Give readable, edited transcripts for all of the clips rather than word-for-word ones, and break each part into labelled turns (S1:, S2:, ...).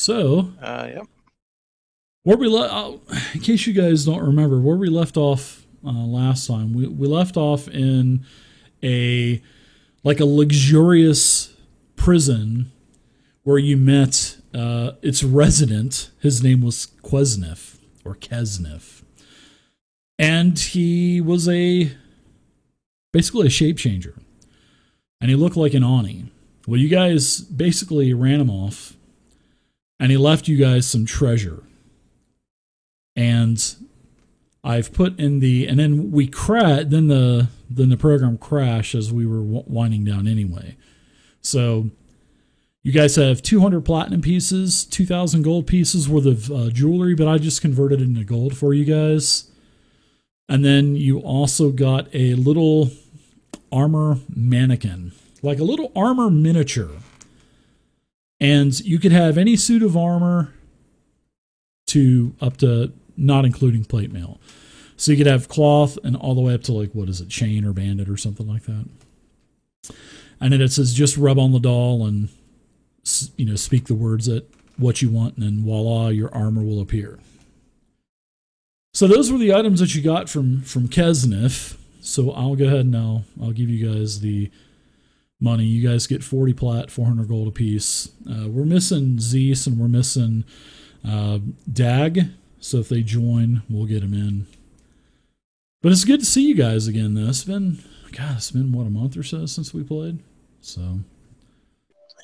S1: Yep.
S2: Where we in case you guys don't remember, where we left off last time, we left off in a luxurious prison where you met its resident. His name was Quesnif or Kesnif, and he was basically a shape changer, and he looked like an Ani. Well, you guys basically ran him off, and he left you guys some treasure. And I've put in and then then the program crashed as we were winding down anyway. So you guys have 200 platinum pieces, 2,000 gold pieces worth of jewelry, but I just converted it into gold for you guys. And then you also got a little armor mannequin, like a little armor miniature. And you could have any suit of armor up to, not including plate mail. So you could have cloth and all the way up to chain or bandit or something like that. And then it says just rub on the doll and, speak the words at what you want, and then voila, your armor will appear. So those were the items that you got from Kesnif. So I'll go ahead and I'll give you guys the money. You guys get 40 plat, 400 gold apiece. We're missing Zeus and we're missing Dag. So if they join, we'll get them in. But it's good to see you guys again, though. It's been what, a month or so since we played? So.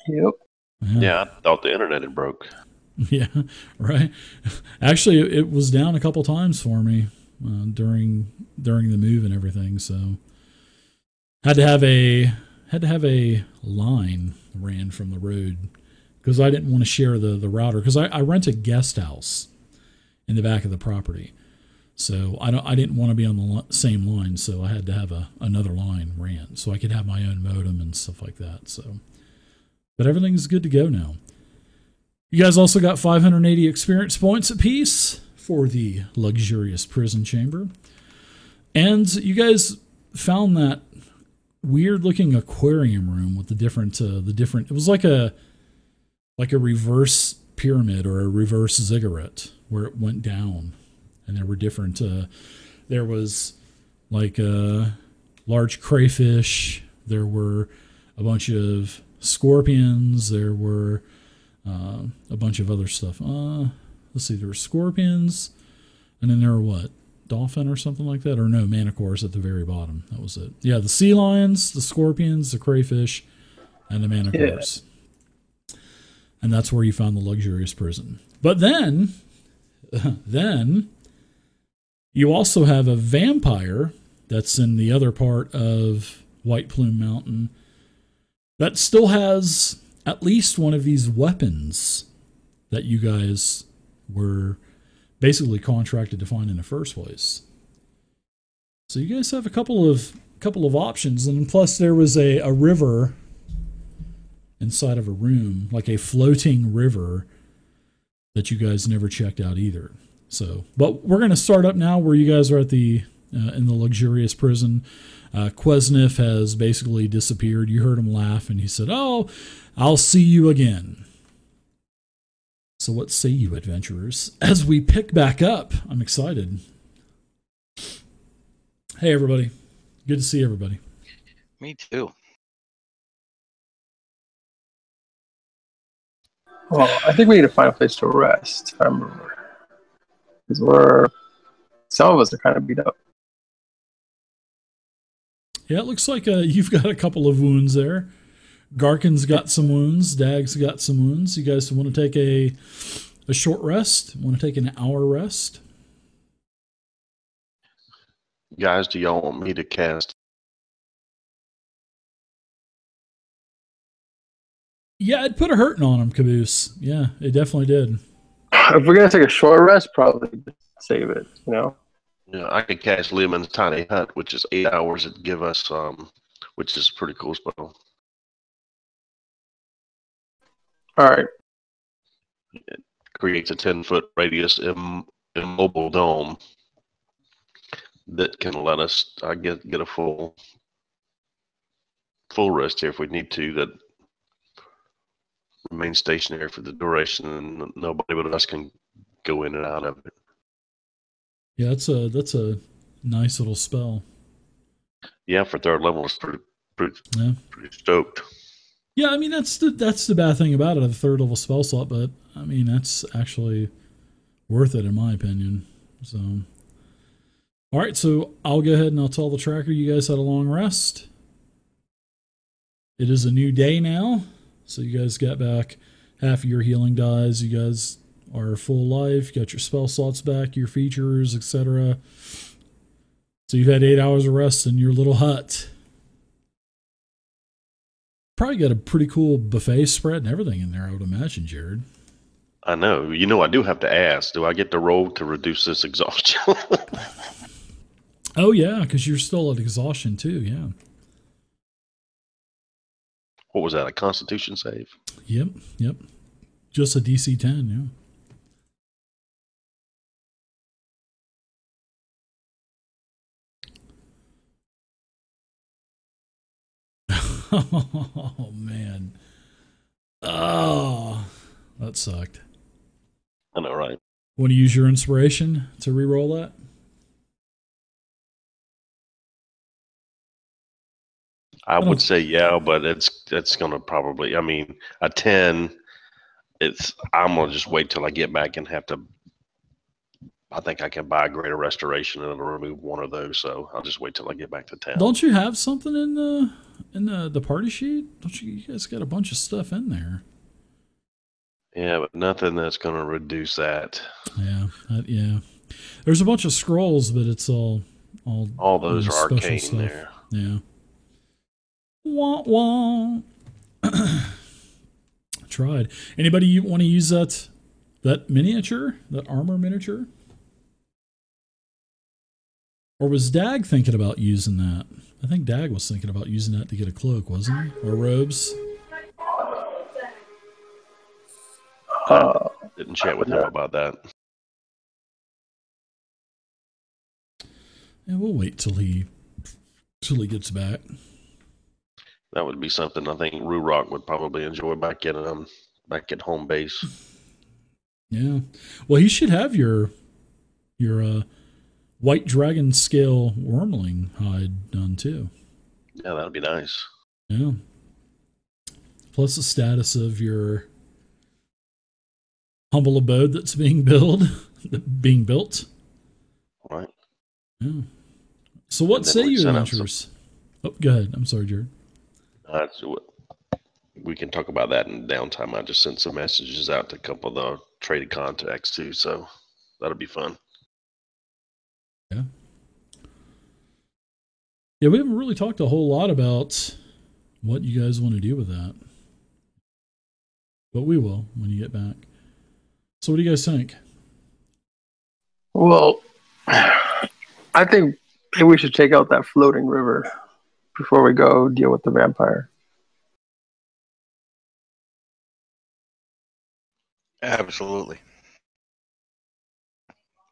S3: Yep.
S4: Yeah, I thought the internet had broke.
S2: Yeah, right. Actually, it was down a couple times for me during the move and everything. So had to have a line ran from the road because I didn't want to share the router, because I rent a guest house in the back of the property. So I didn't want to be on the same line, so I had to have another line ran so I could have my own modem and stuff like that. So, but everything's good to go now. You guys also got 580 experience points apiece for the luxurious prison chamber, and you guys found that weird-looking aquarium room with the different. It was like a reverse pyramid or a reverse ziggurat where it went down. And there were different, there was like large crayfish, there were a bunch of scorpions, there were a bunch of other stuff. Let's see, there were scorpions, and then there were what? Dolphin or something like that? Or no, manticores at the very bottom. That was it. Yeah, the sea lions, the scorpions, the crayfish, and the manticores. Yeah. And that's where you found the luxurious prison. But then you also have a vampire that's in the other part of White Plume Mountain that still has at least one of these weapons that you guys were basically contracted to find in the first place. So you guys have a couple of options, and plus there was a river inside of a room, like a floating river that you guys never checked out either. So, but we're going to start up now where you guys are at in the luxurious prison. Quesnif has basically disappeared. You heard him laugh, and he said, "Oh, I'll see you again." So what say you, adventurers, as we pick back up? I'm excited. Hey, everybody. Good to see everybody.
S1: Me too.
S3: Well, I think we need to find a place to rest, if I remember. Because some of us are kind of beat up.
S2: Yeah, it looks like you've got a couple of wounds there. Garkin's got some wounds. Dag's got some wounds. You guys want to take a short rest? Want to take an hour rest?
S4: Guys, do y'all want me to cast?
S2: Yeah, it put a hurting on him, Caboose. Yeah, it definitely did.
S3: If we're going to take a short rest, probably save it, you know?
S4: Yeah, I could cast Lemon's Tiny Hut, which is 8 hours. It'd give us, which is a pretty cool spell.
S3: All right.
S4: It creates a 10-foot radius immobile dome that can let us get a full rest here if we need to. That remain stationary for the duration, and nobody but us can go in and out of it.
S2: Yeah, that's a nice little spell.
S4: Yeah, for third level, it's pretty
S2: Yeah.
S4: stoked.
S2: Yeah, I mean that's the bad thing about it, a third level spell slot, but I mean that's actually worth it in my opinion. So, all right, so I'll go ahead and I'll tell the tracker you guys had a long rest. It is a new day now, so you guys got back half of your healing dies. You guys are full life. You got your spell slots back, your features, etc. So you've had 8 hours of rest in your little hut. Probably got a pretty cool buffet spread and everything in there, I would imagine, Jared.
S4: I know. You know, I do have to ask, do I get to roll to reduce this exhaustion?
S2: Oh, yeah, because you're still at exhaustion, too, yeah.
S4: What was that, a Constitution save?
S2: Yep. Just a DC 10, yeah. Oh, man. Oh, that sucked.
S4: I know, right?
S2: Want to use your inspiration to re-roll that?
S4: I would say yeah, but it's gonna probably. I mean, a 10. I'm gonna just wait till I get back and have to. I think I can buy a greater restoration and it'll remove one of those. So I'll just wait till I get back to town.
S2: Don't you have something in the party sheet? Don't you guys got a bunch of stuff in there?
S4: Yeah, but nothing that's gonna reduce that.
S2: Yeah, yeah. There's a bunch of scrolls, but it's all
S4: those are arcane
S2: stuff.
S4: there.
S2: Yeah. Wah wah. Tried. Anybody you want to use that miniature, that armor miniature? Or was Dag thinking about using that? I think Dag was thinking about using that to get a cloak, wasn't he? Or robes?
S4: Didn't chat with him about that.
S2: Yeah, we'll wait till he gets back.
S4: That would be something I think Rock would probably enjoy back at home base.
S2: Yeah. Well, he should have your white dragon scale wormling hide done too.
S4: Yeah, that'd be nice.
S2: Yeah. Plus the status of your humble abode that's being built.
S4: Right.
S2: Yeah. So what say you, adventurers? Oh, go ahead. I'm sorry, Jared.
S4: We can talk about that in downtime. I just sent some messages out to a couple of the traded contacts too, so that'll be fun.
S2: Yeah. Yeah, we haven't really talked a whole lot about what you guys want to do with that. But we will when you get back. So what do you guys think?
S3: Well, I think maybe we should check out that floating river before we go deal with the vampire.
S1: Absolutely.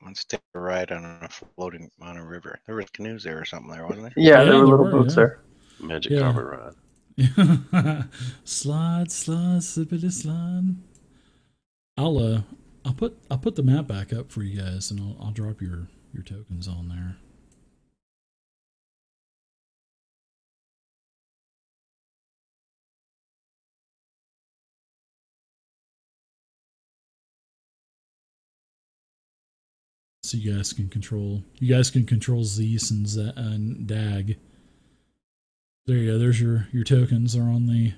S1: Let's take a ride on a river. There was canoes there or something there, wasn't there?
S3: Yeah, there were little boats there.
S4: Magic carpet ride.
S2: Slide, sippity slide. I'll put the map back up for you guys, and I'll drop your tokens on there. So you guys can control Zeus and Dag. There you go. There's your tokens are on the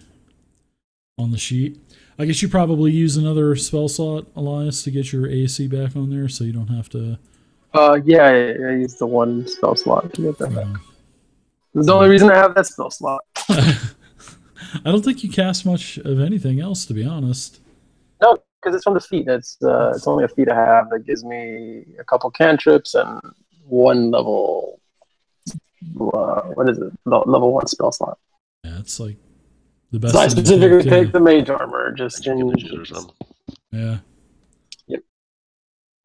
S2: sheet. I guess you probably use another spell slot, Elias, to get your AC back on there, so you don't have to.
S3: Yeah, I used the one spell slot to get that back. That's the only reason I have that spell slot.
S2: I don't think you cast much of anything else, to be honest.
S3: No, because it's from the feat. It's only a feat I have that gives me a couple cantrips and one level. What is it? Level 1 spell slot.
S2: Yeah, it's like the best.
S3: So I specifically take the mage armor just in.
S2: Yeah.
S3: Yep.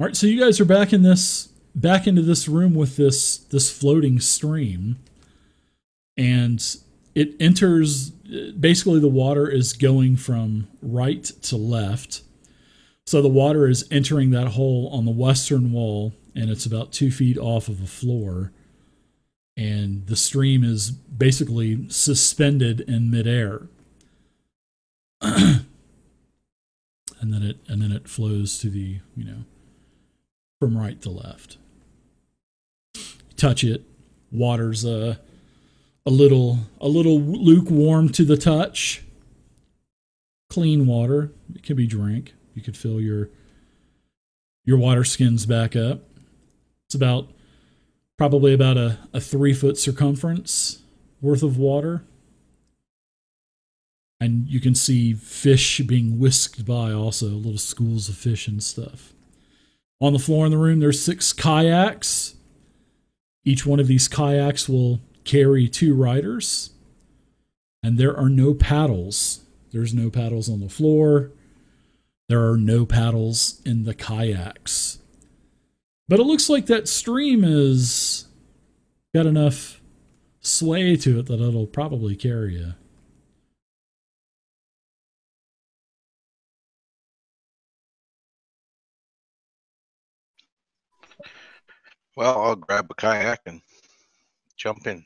S2: All right, so you guys are back into this room with this floating stream, and it enters, basically the water is going from right to left. So the water is entering that hole on the western wall, and it's about 2 feet off of the floor. And the stream is basically suspended in midair. and then it flows to the, from right to left. Touch it, water's a little lukewarm to the touch. Clean water, it can be drank. You could fill your water skins back up. It's probably about a 3-foot circumference worth of water. And you can see fish being whisked by also, little schools of fish and stuff. On the floor in the room, there's 6 kayaks. Each one of these kayaks will carry 2 riders. And there are no paddles. There's no paddles on the floor. There are no paddles in the kayaks. But it looks like that stream has got enough sway to it that it'll probably carry you.
S1: Well, I'll grab a kayak and jump in.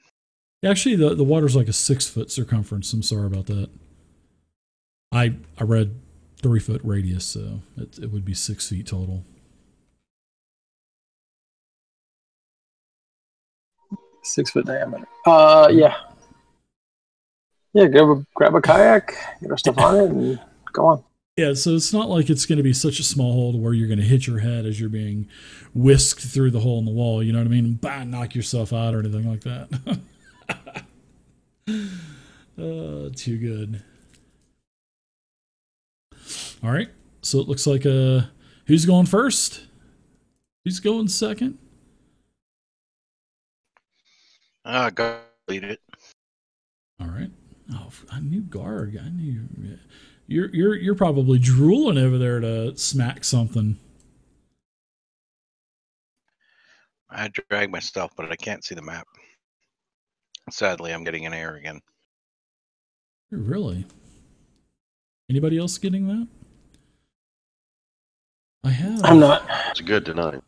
S2: Actually, the water's like a 6-foot circumference. I'm sorry about that. I read 3-foot radius, so it would be 6 feet total.
S3: 6-foot diameter. Yeah. Yeah, grab a kayak, get our stuff on it, and go on.
S2: Yeah, so it's not like it's going to be such a small hole to where you're going to hit your head as you're being whisked through the hole in the wall. You know what I mean? Bah, knock yourself out or anything like that. Too good. All right, so it looks like who's going first? Who's going second?
S1: Go lead it.
S2: All right. Oh, I knew Garg. I knew you're probably drooling over there to smack something.
S1: I drag myself, but I can't see the map. Sadly, I'm getting an error again.
S2: Really? Anybody else getting that? I have.
S3: I'm not.
S4: It's good tonight.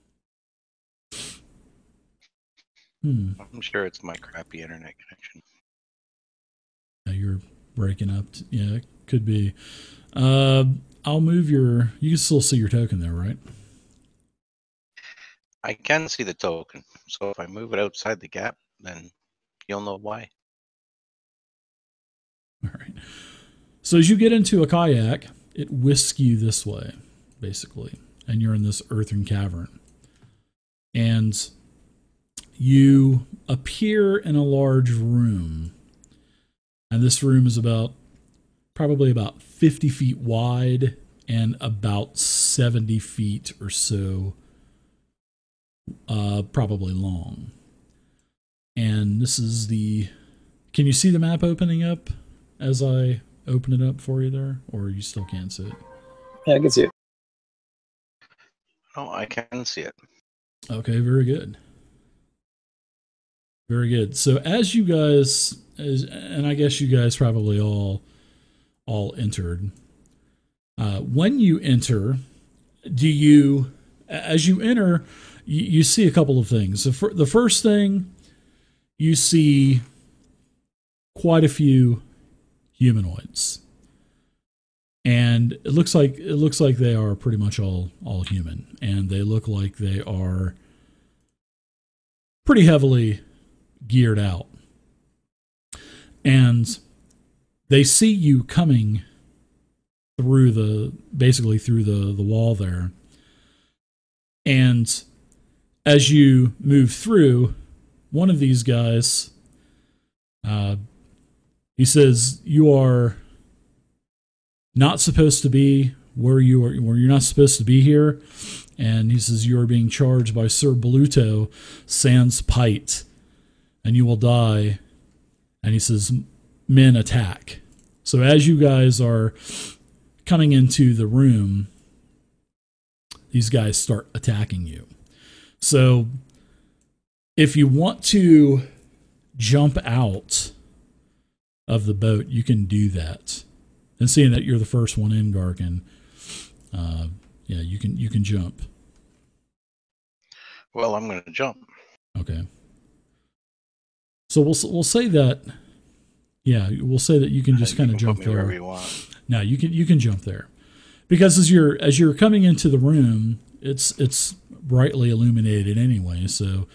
S1: I'm sure it's my crappy internet connection.
S2: Yeah, you're breaking up. Yeah, it could be. I'll move you can still see your token there, right?
S1: I can see the token, so if I move it outside the gap, then you'll know why.
S2: All right. So as you get into a kayak, it whisks you this way, basically, and you're in this earthen cavern. And you appear in a large room. And this room is probably about 50 feet wide and about 70 feet or so probably long. And this is can you see the map opening up as I open it up for you there? Or you still can't see it?
S3: Yeah, I can see it.
S1: Oh, I can see it.
S2: Okay, very good. Very good. So as you guys, and I guess you guys probably all entered. When you enter, as you enter, you see a couple of things. The first thing, you see quite a few humanoids, and it looks like they are pretty much all human, and they look like they are pretty heavily geared out, and they see you coming through the wall there. And as you move through, one of these guys, he says, "You are not supposed to be where you're not supposed to be here." And he says, "You are being charged by Sir Bluto sans Pite, and you will die." And he says, "Men, attack." So as you guys are coming into the room, these guys start attacking you. So if you want to jump out, of the boat, you can do that. And seeing that you're the first one in, Garkin, yeah, you can jump.
S1: Well, I'm going to jump.
S2: Okay. So we'll say that. Yeah, we'll say that you can just kind of jump there.
S1: Wherever you want.
S2: No, you can jump there, because as you're coming into the room, it's brightly illuminated anyway, so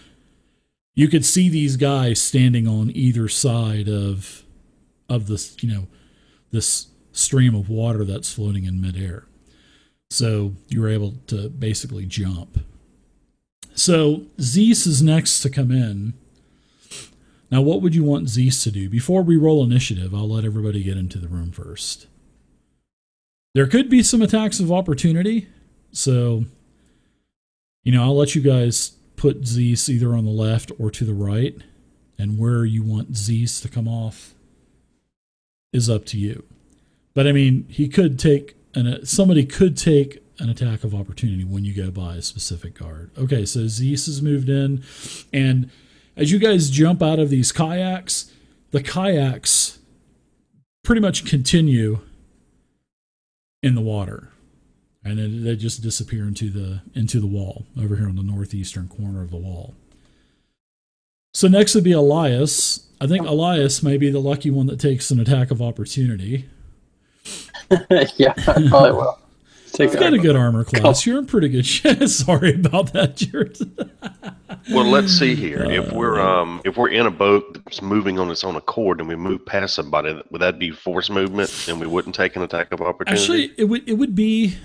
S2: you could see these guys standing on either side of this, this stream of water that's floating in midair. So you were able to basically jump. So Zeus is next to come in. Now, what would you want Zeus to do? Before we roll initiative, I'll let everybody get into the room first. There could be some attacks of opportunity. So, I'll let you guys put Zeus either on the left or to the right. And where you want Zeus to come off is up to you. But, he could take somebody could take an attack of opportunity when you go by a specific guard. Okay, so Zeus has moved in. And as you guys jump out of these kayaks, the kayaks pretty much continue in the water, and then they just disappear into the wall over here on the northeastern corner of the wall. So next would be Elias. I think Elias may be the lucky one that takes an attack of opportunity.
S3: Yeah, I probably will.
S2: You've got a good armor class. You're in pretty good shape. Sorry about that, Jared.
S4: Well, let's see here. If we're in a boat that's moving on its own accord and we move past somebody, would that be force movement and we wouldn't take an attack of opportunity?
S2: Actually, it would be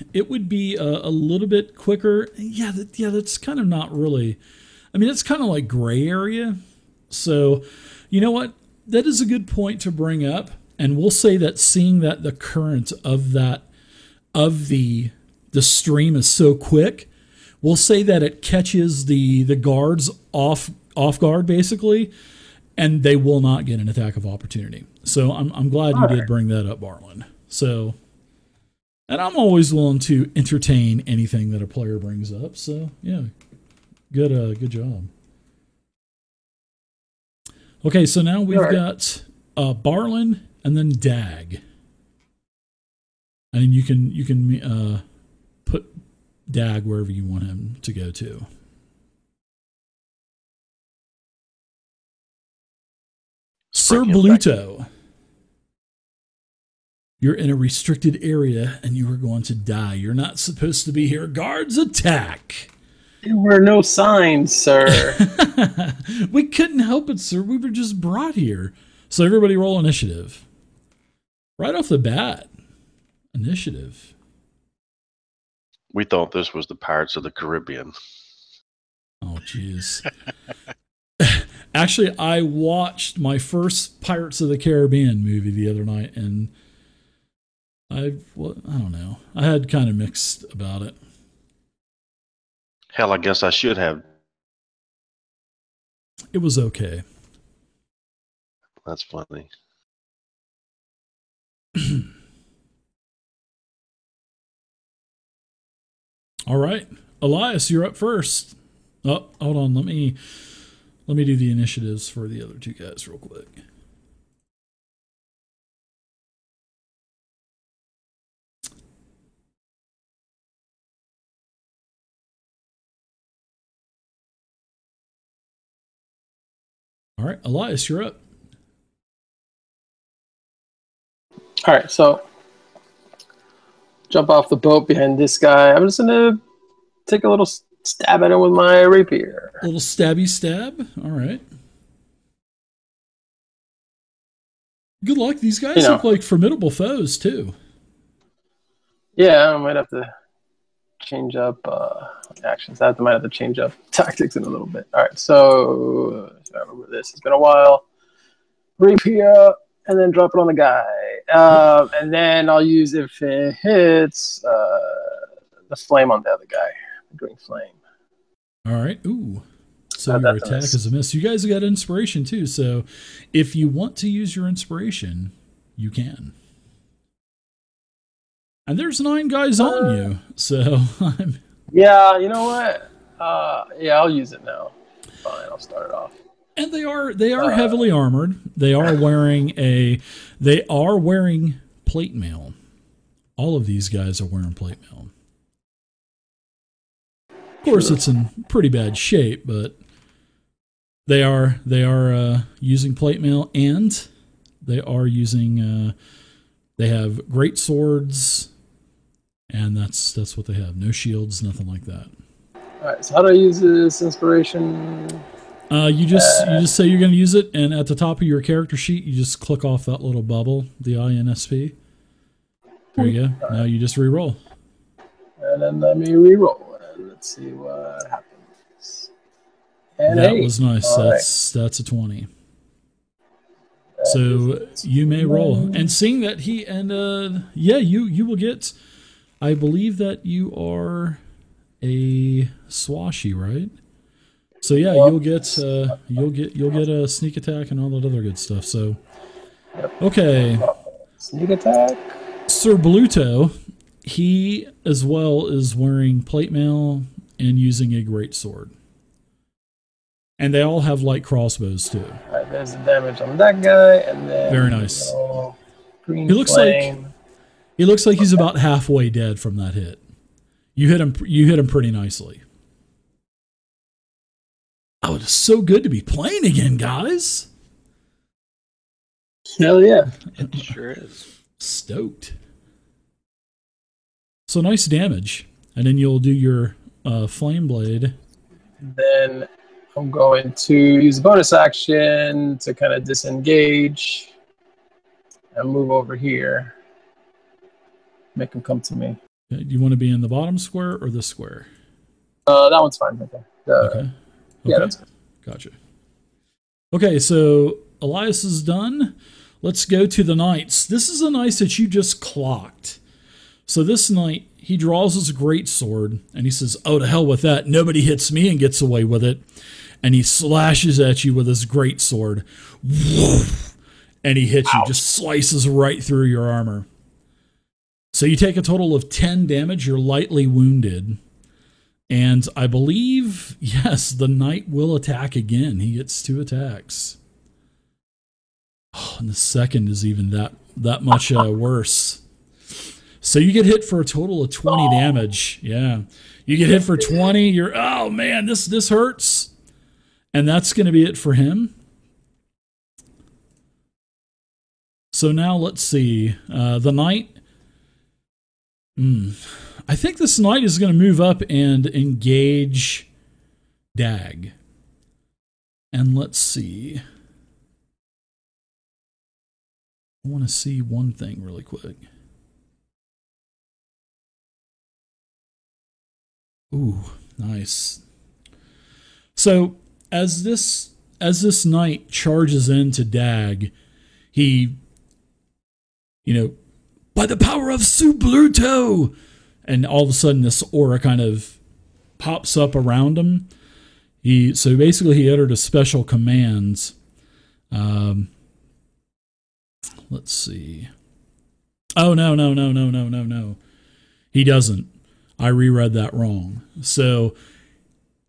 S2: a little bit quicker. Yeah, that's kind of not really. It's kind of like gray area. So, you know what? That is a good point to bring up, and we'll say that seeing that the current of the stream is so quick, we'll say that it catches the guards off guard, basically, and they will not get an attack of opportunity. So I'm glad you did bring that up, Barlin. So, and I'm always willing to entertain anything that a player brings up. So yeah, good job. Okay, so now we've got Barlin and then Dag. And you can put Dag wherever you want him to go to. Sir Bluto, you're in a restricted area and you are going to die. You're not supposed to be here. Guards, attack!
S3: There were no signs, sir.
S2: We couldn't help it, sir. We were just brought here. So everybody roll initiative. Right off the bat. Initiative.
S4: We thought this was the Pirates of the Caribbean.
S2: Oh, jeez. Actually, I watched my first Pirates of the Caribbean movie the other night, and I don't know. I had kind of mixed about it.
S4: Hell, I guess I should have.
S2: It was okay.
S4: That's funny.
S2: All right, Elias, you're up first. Oh, hold on. Let me do the initiatives for the other two guys real quick. All right, Elias, you're up.
S3: All right, so jump off the boat behind this guy. I'm just gonna take a little stab at him with my rapier.
S2: A little stabby stab. All right. Good luck. These guys look like formidable foes too.
S3: Yeah, I might have to change up actions. I might have to change up tactics in a little bit. All right, so I remember this. It's been a while. Rapier, and then drop it on the guy. And then I'll use, if it hits, the flame on the other guy. The green flame.
S2: All right. Ooh. So your attack is a miss. You guys got inspiration too. So if you want to use your inspiration, you can. And there's 9 guys on you. So
S3: yeah, you know what? Yeah, I'll use it now. Fine, I'll start it off.
S2: And they are heavily armored. They are wearing plate mail. All of these guys are wearing plate mail. Of course, it's in pretty bad shape, but they are using plate mail, and they are using they have great swords, and that's what they have. No shields, nothing like that.
S3: All right. So how do I use this inspiration?
S2: You just say you're going to use it, and at the top of your character sheet, you just click off that little bubble, the INSP. There you go. Now you just re-roll.
S3: And then let me re-roll, and let's see what happens. And
S2: that was nice. That's a 20. So you may roll, and seeing that you will get. I believe that you are a swashy, right? So yeah, you'll get a sneak attack and all that other good stuff. So okay,
S3: sneak attack.
S2: Sir Bluto, he as well is wearing plate mail and using a great sword, and they all have light crossbows too.
S3: All right, there's the damage on that guy, and then
S2: very nice.
S3: Green
S2: he looks like he's about halfway dead from that hit. You hit him pretty nicely. Oh, it's so good to be playing again, guys.
S3: Hell yeah.
S1: It sure is.
S2: Stoked. So nice damage. And then you'll do your flame blade.
S3: Then I'm going to use bonus action to kind of disengage and move over here. Make him come to me.
S2: Do you want to be in the bottom square or this square?
S3: That one's fine right there.
S2: Okay.
S3: Yeah, that's good.
S2: Gotcha. Okay, so Elias is done. Let's go to the knights. This is a knight that you just clocked. So this knight, he draws his great sword, and he says, "Oh, to hell with that. Nobody hits me," and gets away with it. And he slashes at you with his great sword. And he hits you, just slices right through your armor. So you take a total of 10 damage. You're lightly wounded. And I believe, yes, the knight will attack again. He gets 2 attacks. Oh, and the second is even that much worse. So you get hit for a total of 20 damage. Yeah. You get hit for 20. You're, oh man, this hurts. And that's going to be it for him. So now let's see. The knight. I think this knight is going to move up and engage Dag. And let's see. I want to see one thing really quick. Ooh, nice. So as this knight charges into Dag, he, by the power of Subluto, and all of a sudden this aura kind of pops up around him. So basically he uttered a special command. Let's see. Oh, no. He doesn't. I reread that wrong. So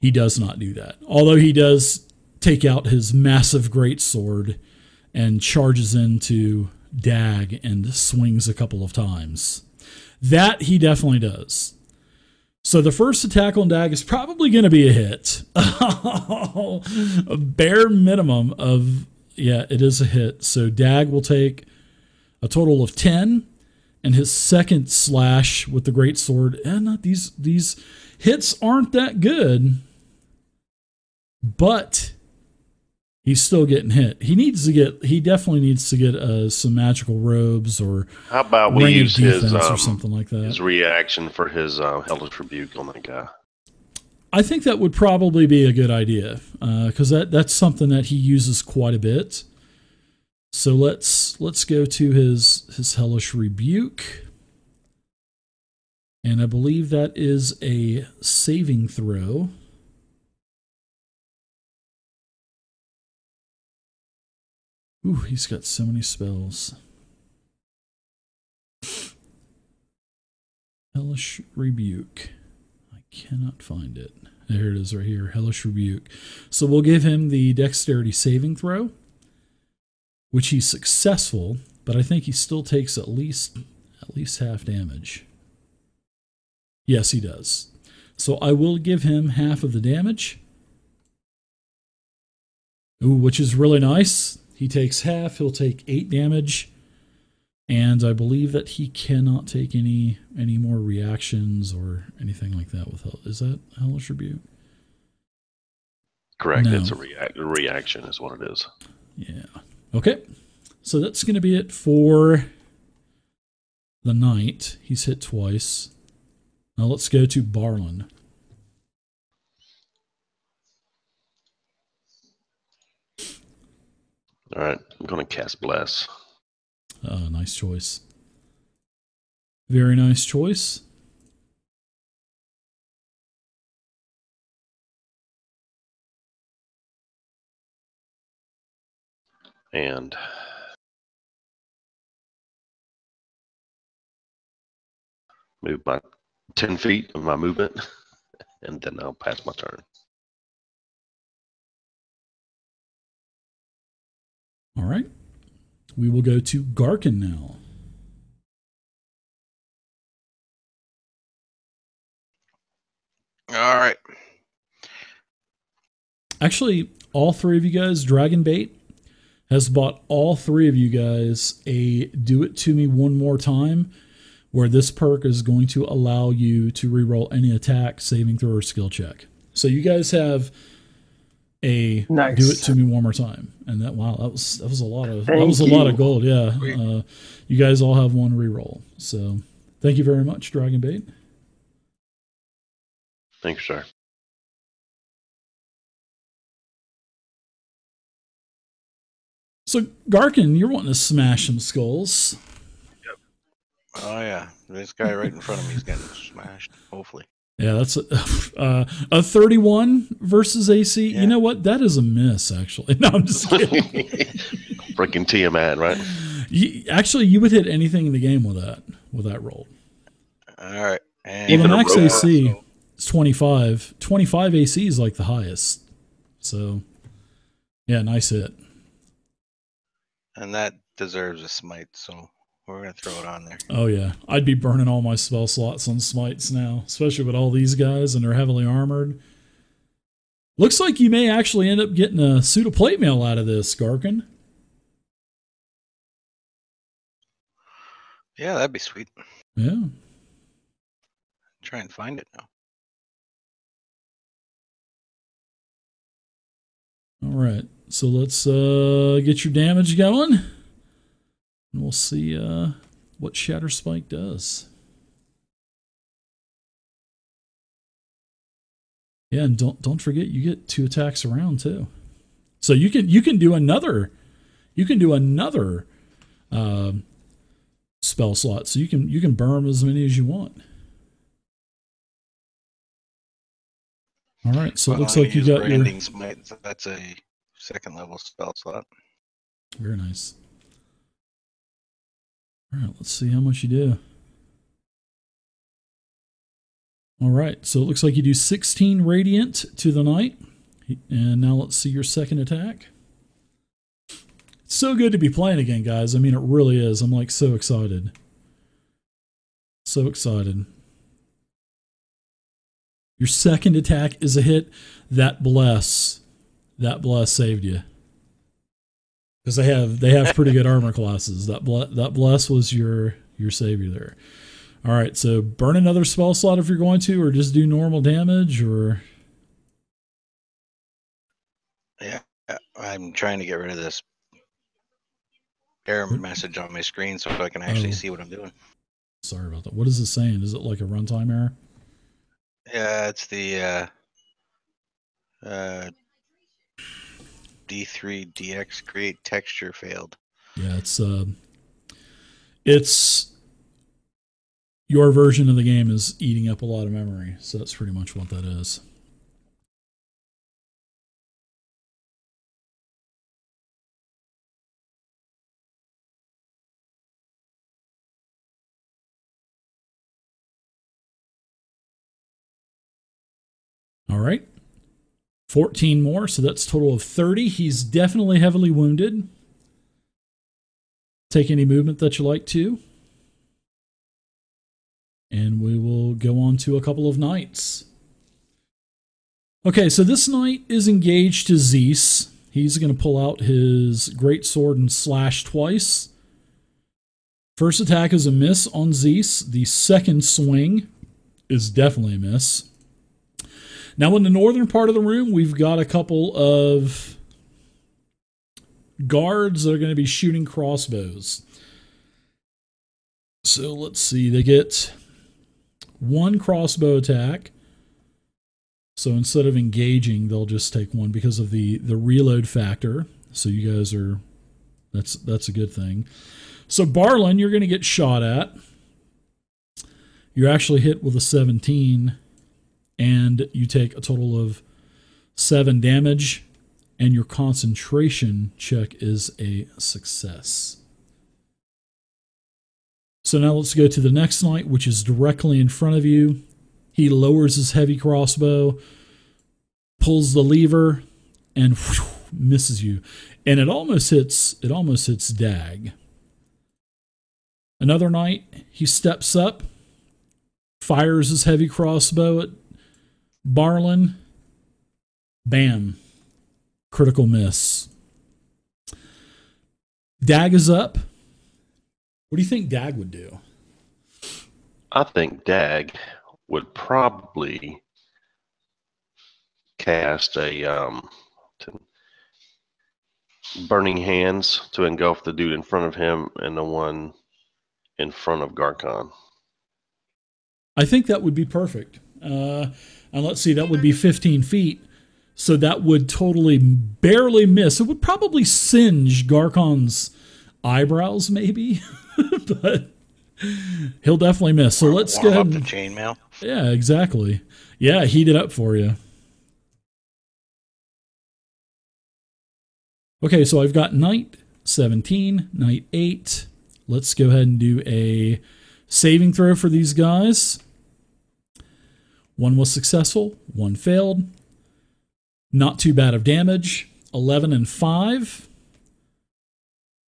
S2: he does not do that. Although he does take out his massive greatsword and charges into Dag and swings a couple of times. That he definitely does. So the first attack on Dag is probably going to be a hit. A bare minimum of, yeah, it is a hit. So Dag will take a total of 10, and his second slash with the greatsword, and these hits aren't that good, but he's still getting hit. He definitely needs to get some magical robes or
S4: how about we use his
S2: or something like that.
S4: His reaction for his hellish rebuke on that guy.
S2: I think that would probably be a good idea because that's something that he uses quite a bit. So let's go to his hellish rebuke, and I believe that is a saving throw. Ooh, he's got so many spells. Hellish rebuke. I cannot find it. There it is right here, Hellish Rebuke. So we'll give him the dexterity saving throw, which he's successful, but I think he still takes at least half damage. Yes, he does. So I will give him half of the damage. Ooh, which is really nice. He takes half. He'll take 8 damage. And I believe that he cannot take any more reactions or anything like that with Hell. Is that Hellish Rebuke?
S4: Correct.
S2: No.
S4: It's a reaction is what it is.
S2: Yeah. Okay. So that's going to be it for the knight. He's hit twice. Now let's go to Barlin.
S4: All right. I'm going to cast Bless.
S2: Nice choice. Very nice choice.
S4: And move my 10 feet of my movement, and then I'll pass my turn.
S2: All right. We will go to Garkin now.
S1: All right.
S2: Actually, all three of you guys, Dragonbait has bought all three of you guys a Do It To Me One More Time, where this perk is going to allow you to reroll any attack, saving throw, or skill check. So you guys have a
S3: Nice.
S2: Do It To Me One More Time, and that was a lot of
S3: Thank
S2: a lot of
S3: you.
S2: gold. Yeah, you guys all have one reroll. So thank you very much, Dragonbait.
S4: Thank you, sir.
S2: So Garkin, you're wanting to smash some skulls.
S1: Oh yeah, this guy right in front of me is getting smashed. Hopefully.
S2: Yeah, that's a 31 versus AC.
S1: Yeah.
S2: You know what? That is a miss, actually. No, I'm just kidding.
S4: Freaking Tiamat, right?
S2: Actually, you would hit anything in the game with that roll.
S1: All right. And
S2: Well, the
S4: Even a
S2: max
S4: roll.
S2: AC is 25. 25 AC is like the highest. So, yeah, nice hit.
S1: And that deserves a smite, so we're gonna throw it on there.
S2: Oh, yeah. I'd be burning all my spell slots on smites now, especially with all these guys, and they're heavily armored. Looks like you may actually end up getting a suit of plate mail out of this, Garkin.
S1: Yeah, that'd be sweet.
S2: Yeah.
S1: Try and find it now.
S2: All right. So let's get your damage going. And we'll see what Shatter Spike does. Yeah, and don't forget you get 2 attacks around too. So you can do another spell slot. So you can burn as many as you want. All right, so it looks like you got your
S1: branding smite. So that's a 2nd level spell slot.
S2: very nice. All right, let's see how much you do. All right, so it looks like you do 16 radiant to the knight. And now let's see your 2nd attack. It's so good to be playing again, guys. I mean, it really is. I'm like so excited. So excited. Your 2nd attack is a hit. That bless saved you. Because they have pretty good armor classes. That bless was your savior there. All right, so burn another spell slot if you're going to, or just do normal damage, or
S1: Yeah, I'm trying to get rid of this error message on my screen so I can actually see what I'm doing.
S2: Sorry about that. What is it saying? Is it like a runtime error?
S1: Yeah, it's the D3 DX create texture failed.
S2: Yeah, it's your version of the game is eating up a lot of memory, so that's pretty much what that is. All right. 14 more, so that's a total of 30. He's definitely heavily wounded. Take any movement that you like to. And we will go on to a couple of knights. Okay, so this knight is engaged to Zeus. He's going to pull out his great sword and slash twice. First attack is a miss on Zeus. The second swing is definitely a miss. Now in the northern part of the room, we've got a couple of guards that are going to be shooting crossbows. So let's see, they get one crossbow attack. So instead of engaging, they'll just take one because of the reload factor. So you guys are, that's a good thing. So Barlin, you're going to get shot at. You're actually hit with a 17. And you take a total of 7 damage, and your concentration check is a success. So now let's go to the next knight, which is directly in front of you. He lowers his heavy crossbow, pulls the lever, and whew, misses you. And it almost hits Dag. Another knight, he steps up, fires his heavy crossbow at Barlin, bam, critical miss. Dag is up. What do you think Dag would do?
S4: I think Dag would probably cast a burning hands to engulf the dude in front of him and the one in front of Garkon.
S2: I think that would be perfect. And let's see, that would be 15 feet. So that would totally barely miss. It would probably singe Garkon's eyebrows, maybe. But he'll definitely miss. So let's go ahead.
S1: Warm up the chainmail.
S2: Yeah, exactly. Yeah, heat it up for you. Okay, so I've got Knight 17, Knight 8. Let's go ahead and do a saving throw for these guys. One was successful, one failed. Not too bad of damage. 11 and 5.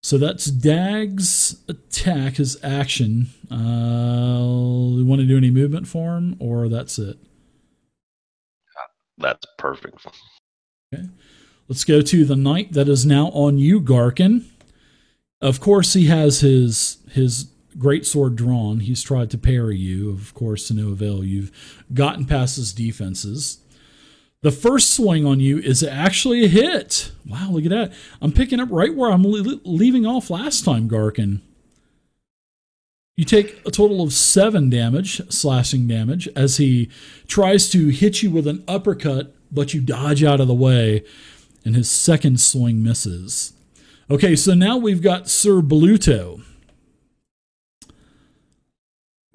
S2: So that's Dag's attack, his action. We want to do any movement for him, or that's it?
S4: That's perfect.
S2: Okay. Let's go to the knight that is now on you, Garkin. Of course, he has his great sword drawn. He's tried to parry you, of course, to no avail. You've gotten past his defenses. The first swing on you is actually a hit. Wow, look at that. I'm picking up right where I'm leaving off last time, Garkin. You take a total of 7 damage, slashing damage, as he tries to hit you with an uppercut, but you dodge out of the way, and his second swing misses. Okay, so now we've got Sir Bluto.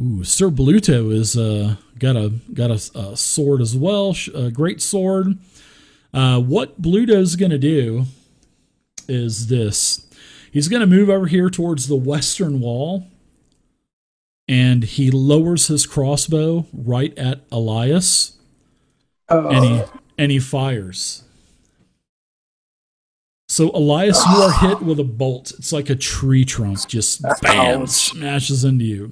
S2: Ooh, Sir Bluto is got a sword as well, a great sword. What Bluto's going to do is this. He's going to move over here towards the western wall, and he lowers his crossbow right at Elias, and he fires. So Elias, you are hit with a bolt. It's like a tree trunk, just bam, smashes into you.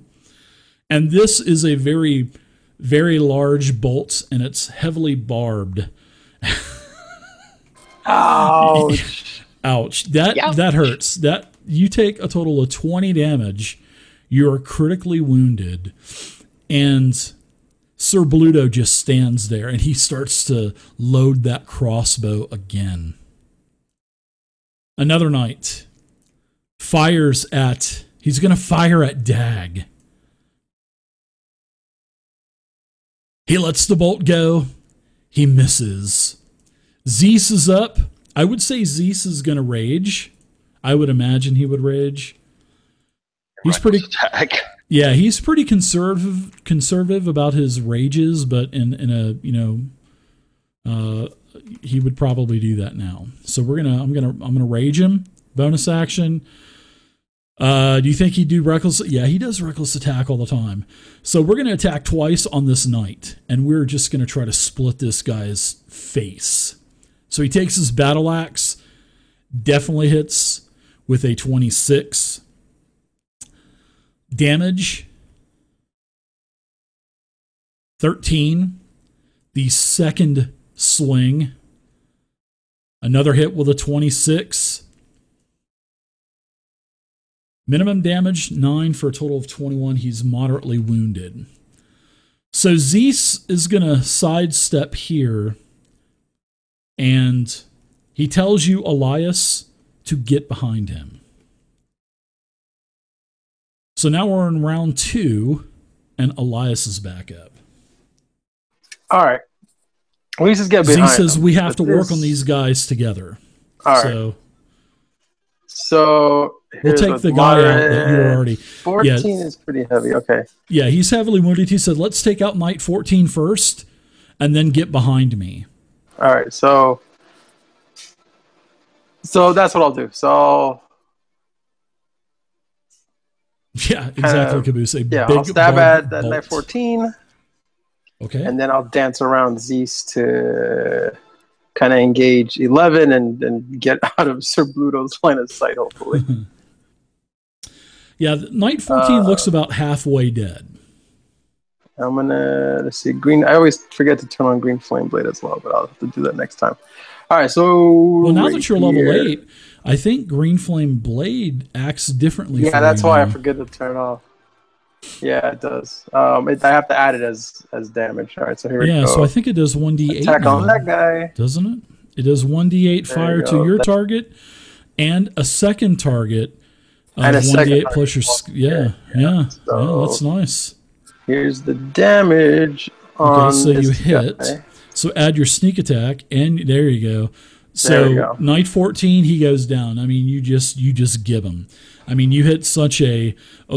S2: And this is a very, very large bolt, and it's heavily barbed.
S3: Ouch!
S2: Ouch! That hurts. That you take a total of 20 damage. You are critically wounded, and Sir Bluto just stands there, and he starts to load that crossbow again. Another knight fires at. He's going to fire at Dag. He lets the bolt go. He misses. Zeus is up. I would say Zeus is going to rage. I would imagine he would rage. He's pretty
S4: attack.
S2: Yeah, he's pretty conservative about his rages, but in a he would probably do that now. So I'm gonna rage him. Bonus action. Do you think he'd do reckless? Yeah, he does reckless attack all the time. So we're going to attack twice on this knight, and we're just going to try to split this guy's face. So he takes his battle axe, definitely hits with a 26. Damage, 13. The second swing, another hit with a 26. Minimum damage, 9 for a total of 21. He's moderately wounded. So Zeus is going to sidestep here, and he tells you, Elias, to get behind him. So now we're in round 2, and Elias is back up.
S3: All right. We just get behind.
S2: Zeus says
S3: him,
S2: we have to work on these guys together.
S3: All right. So
S2: we'll take the guy out that you're already.
S3: 14 is pretty heavy. Okay.
S2: Yeah, he's heavily wounded. He said, let's take out Knight 14 first and then get behind me.
S3: All right. So that's what I'll do. So.
S2: Yeah, exactly, Caboose.
S3: Yeah, I'll stab at that Knight 14.
S2: Okay.
S3: And then I'll dance around Zeus to kind of engage 11 and get out of Sir Bluto's line of sight, hopefully.
S2: Yeah, Knight 14 looks about halfway dead.
S3: I'm going to, let's see, green. I always forget to turn on Green Flame Blade as well, but I'll have to do that next time. All right, so.
S2: Well, now that you're level 8, I think Green Flame Blade acts differently.
S3: Yeah, that's why I forget to turn off. Yeah, it does. I have to add it as damage. All right, so here we go.
S2: Yeah, so I think it does 1d8.
S3: Attack on that guy.
S2: Doesn't it? It does 1d8 fire to your target and a second target.
S3: And a
S2: 1d8
S3: second
S2: plus your. Yeah, that's nice.
S3: Here's the damage on
S2: so you hit.
S3: Guy.
S2: So add your sneak attack, and there you go. So Knight 14, he goes down. I mean, you just give him. I mean, you hit such a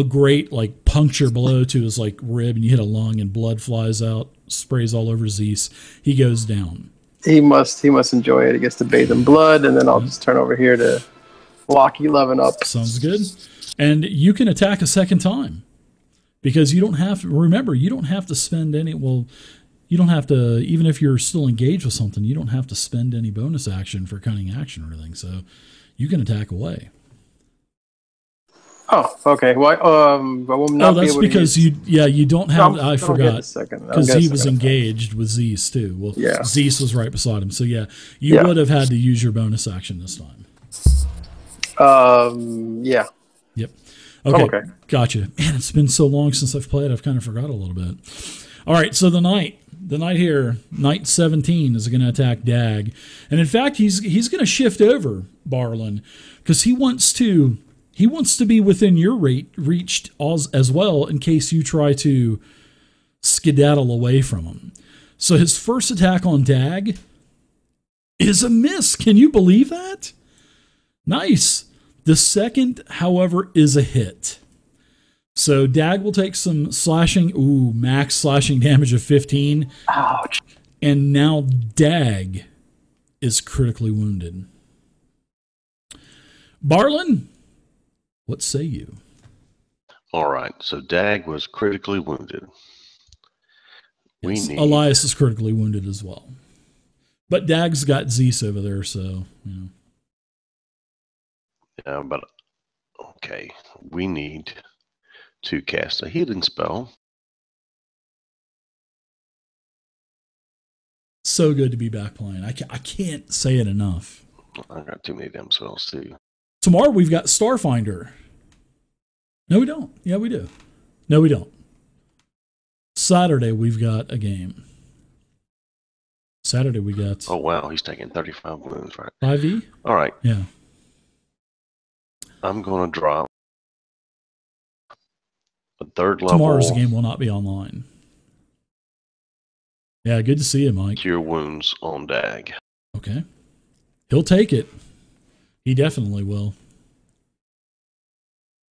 S2: great like puncture blow to his like rib, and you hit a lung, and blood flies out, sprays all over Zeus. He goes down.
S3: He must enjoy it. He gets to bathe in blood, and then I'll just turn over here to lock 11 up.
S2: Sounds good. And you can attack a second time because you don't have to. Remember, you don't have to spend any. Well, you don't have to. Even if you're still engaged with something, you don't have to spend any bonus action for cunning action or anything. So you can attack away.
S3: Oh, okay. Well, I will not
S2: that's
S3: be able
S2: because
S3: to
S2: you don't have. I forgot because he was
S3: second.
S2: Engaged with Zeus too. Well,
S3: yeah.
S2: Zeus was right beside him, so you would have had to use your bonus action this time.
S3: Yeah.
S2: Yep. Okay. Gotcha. Man, it's been so long since I've played. I've kind of forgot a little bit. All right. So the knight here, Knight 17 is going to attack Dag, and in fact, he's going to shift over Barlin because he wants to be within your reach as well in case you try to skedaddle away from him. So his first attack on Dag is a miss. Can you believe that? Nice. The second, however, is a hit. So Dag will take some slashing. Ooh, max slashing damage of 15.
S3: Ouch.
S2: And now Dag is critically wounded. Barlin, what say you?
S4: All right. So Dag was critically wounded.
S2: Elias is critically wounded as well. But Dag's got Zeus over there, so, you know.
S4: Yeah, but okay. We need to cast a healing spell.
S2: So good to be back playing. I can't say it enough.
S4: I got too many damn spells too.
S2: Tomorrow we've got Starfinder. No, we don't. Yeah, we do. No, we don't. Saturday we've got a game. Saturday we got.
S4: Oh wow, he's taking 35 wounds, right?
S2: 5e?
S4: All right.
S2: Yeah.
S4: I'm gonna drop a third level.
S2: Tomorrow's game will not be online. Yeah, good to see you, Mike.
S4: Cure wounds on Dag.
S2: Okay. He'll take it. He definitely will.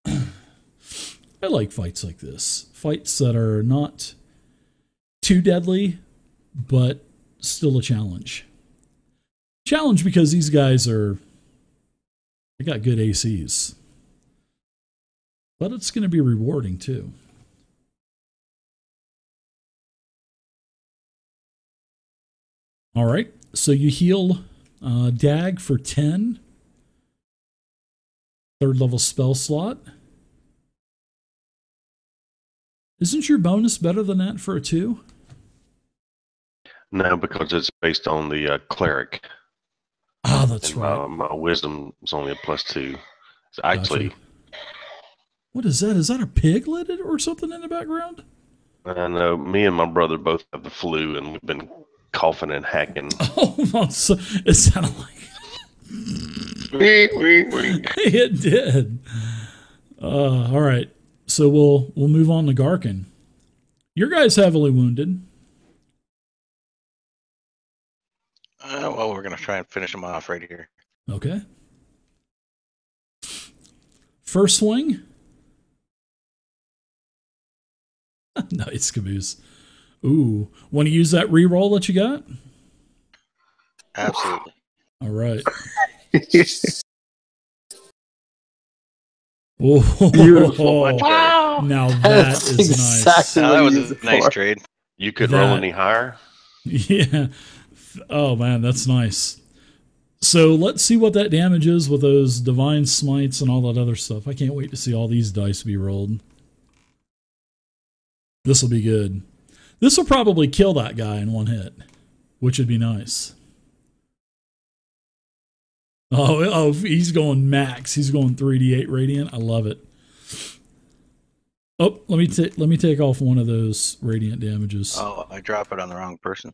S2: I like fights like this. Fights that are not too deadly, but still a challenge. Challenge because these guys they got good ACs. but it's going to be rewarding too. All right, so you heal Dag for 10. 3rd level spell slot. Isn't your bonus better than that for a 2?
S4: No, because it's based on the cleric.
S2: Ah, that's
S4: and
S2: right.
S4: My wisdom is only a +2. It's actually,
S2: Gotcha. What is that? Is that a piglet or something in the background?
S4: I know me and my brother both have the flu, and we've been coughing and hacking.
S2: Oh, so it sounded like it did. All right, so we'll move on to Garkin. Your guy's heavily wounded.
S1: Well, we're going to try and finish him off right here.
S2: Okay. First swing. Nice, Caboose. Ooh, want to use that reroll that you got?
S1: Absolutely.
S2: All right. Oh,
S3: Wow.
S2: now that is nice.
S3: Exactly
S1: Now, that
S3: what
S1: was
S3: you use
S1: a
S3: it
S1: nice
S3: for.
S1: trade.
S4: You couldn't roll any higher?
S2: Yeah. Oh, man, that's nice. So let's see what that damage is with those divine smites and all that other stuff. I can't wait to see all these dice be rolled. This will be good. This will probably kill that guy in one hit, which would be nice. Oh, he's going max. He's going 3d8 radiant. I love it. Oh, let me take off one of those radiant damages.
S1: Oh, I drop it on the wrong person.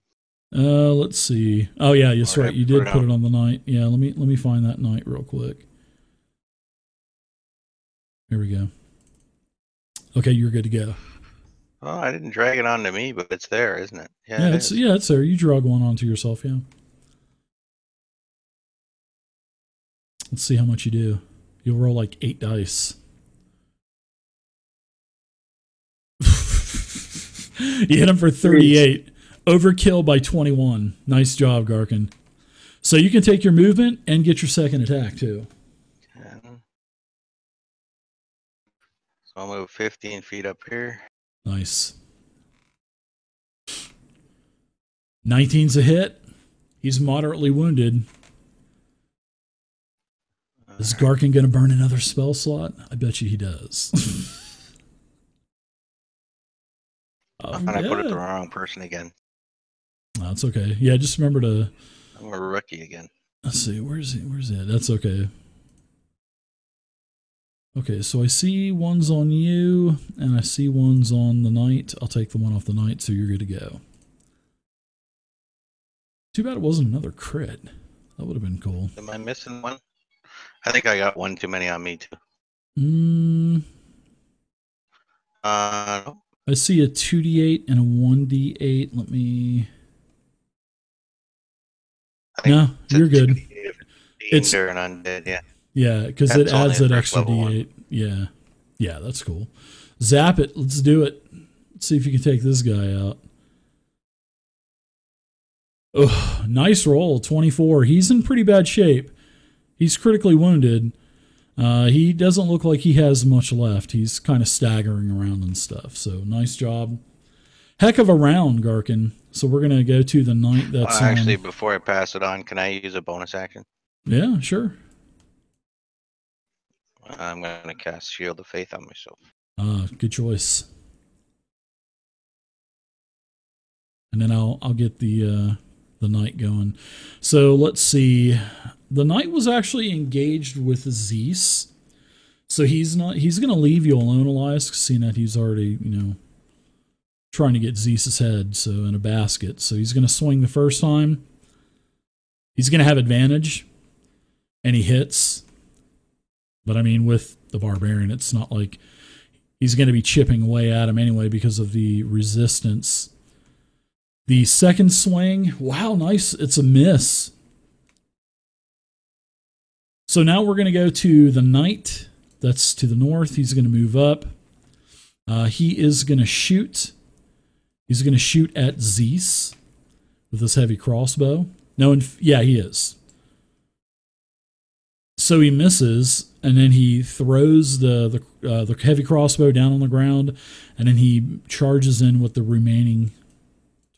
S2: Let's see. Oh yeah, that's
S1: Or
S2: right. You did put it on the knight. Yeah, let me find that knight real quick. Here we go. Okay, you're good to go.
S1: Oh, I didn't drag it onto me, but it's there, isn't it?
S2: Yeah, it's there. You drug one onto yourself, yeah. Let's see how much you do. You'll roll like 8 dice. You hit him for 38. Overkill by 21. Nice job, Garkin. So you can take your movement and get your second attack too.
S1: So I'll move 15 feet up here.
S2: Nice. 19's a hit. He's moderately wounded. Is Garkin going to burn another spell slot? I bet you he does.
S1: And I put it the wrong person again.
S2: That's okay. Yeah, just remember to...
S1: I'm a rookie again.
S2: Let's see. Where's it? That's okay. Okay, so I see one's on you, and I see one's on the knight. I'll take the one off the knight, so you're good to go. Too bad it wasn't another crit. That would have been cool.
S1: Am I missing one? I think I got one too many on me, too.
S2: No. I see a 2d8 and a 1d8. Let me... No, you're good.
S1: It's an undead, yeah.
S2: Yeah, because it adds that extra d8. Yeah. Yeah, that's cool. Zap it. Let's do it. Let's see if you can take this guy out. Oh, nice roll. 24. He's in pretty bad shape. He's critically wounded. He doesn't look like he has much left. He's kind of staggering around and stuff. So nice job. Heck of a round, Garkin. So we're going to go to the knight that's
S1: actually, before I pass it on, can I use a bonus action?
S2: Yeah, sure.
S1: I'm going to cast Shield of Faith on myself.
S2: Good choice. And then I'll get the knight going. So let's see. The knight was actually engaged with Zeus. So he's going to leave you alone, Elias, seeing that he's already, trying to get Zeus's head, so in a basket. So he's going to swing the first time. He's going to have advantage, and he hits. But I mean, with the barbarian, it's not like he's going to be chipping away at him anyway because of the resistance. The second swing, wow, nice. It's a miss. So now we're going to go to the knight. That's to the north. He's going to move up. He is going to shoot. He's going to shoot at Zeus with this heavy crossbow. No, yeah, he is. So he misses, and then he throws the heavy crossbow down on the ground, and then he charges in with the remaining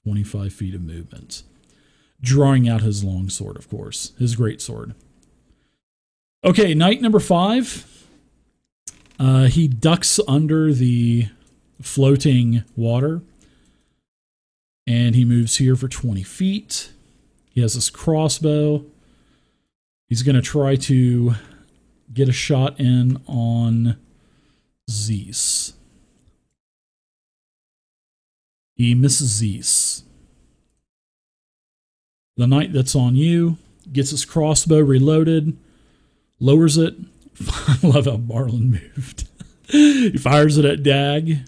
S2: 25 feet of movement, drawing out his long sword, of course, his great sword. Okay, knight number 5. He ducks under the floating water, and he moves here for 20 feet. He has this crossbow. He's going to try to get a shot in on Zeus. He misses Zeus. The knight that's on you gets his crossbow reloaded, lowers it. I love how Marlon moved. He fires it at Dag.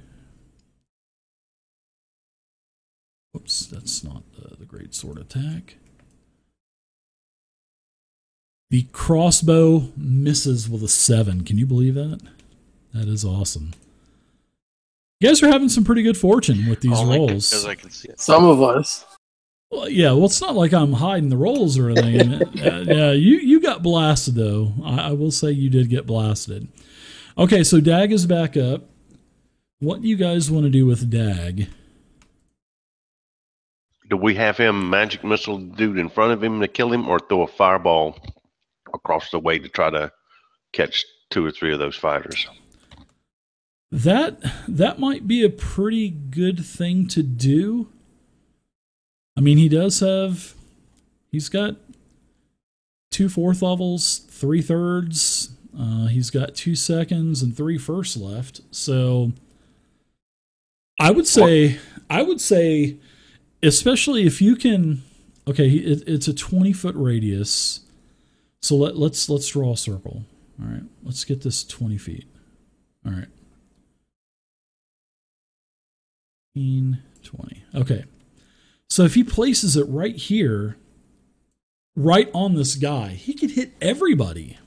S2: Whoops, that's not the great sword attack. The crossbow misses with a 7. Can you believe that? That is awesome. You guys are having some pretty good fortune with these rolls.
S1: Because I can see it.
S3: Some of us.
S2: Well, yeah, well, it's not like I'm hiding the rolls or anything. Yeah, you got blasted, though. I will say you did get blasted. Okay, so Dag is back up. What do you guys want to do with Dag?
S4: Do we have him magic missile dude in front of him to kill him, or throw a fireball across the way to try to catch 2 or 3 of those fighters?
S2: That might be a pretty good thing to do. I mean, he's got 2 4th levels, 3 thirds. He's got 2 seconds and 3 firsts left. So I would say, especially if you can, okay, it's a 20-foot radius. So let's draw a circle. All right, let's get this 20 feet. All right. 15, 20. Okay. So if he places it right here, right on this guy, he could hit everybody.